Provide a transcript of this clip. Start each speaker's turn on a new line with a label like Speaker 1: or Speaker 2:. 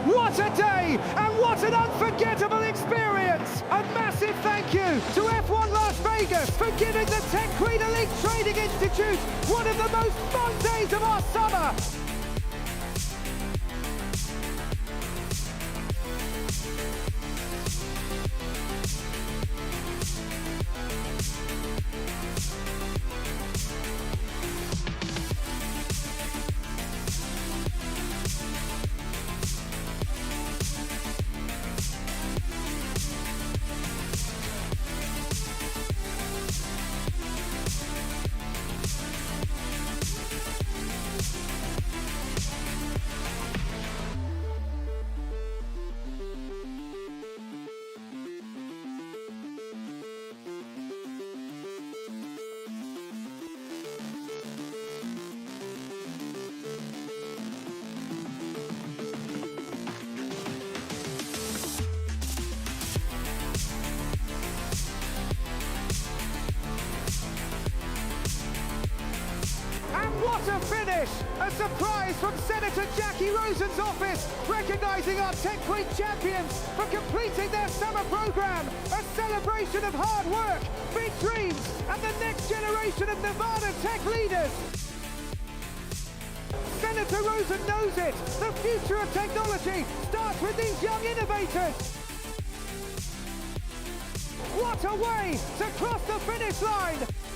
Speaker 1: what a day and what an unforgettable experience! A massive thank you to F1 Las Vegas for giving the Tqeti Elite Training Institute one of the most fun days of our summer. What a finish! A surprise from Senator Jackie Rosen's office, recognising our Tqeti champions for completing their summer programme. A celebration of hard work, big dreams, and the next generation of Nevada tech leaders. Senator Rosen knows it. The future of technology starts with these young innovators. What a way to cross the finish line!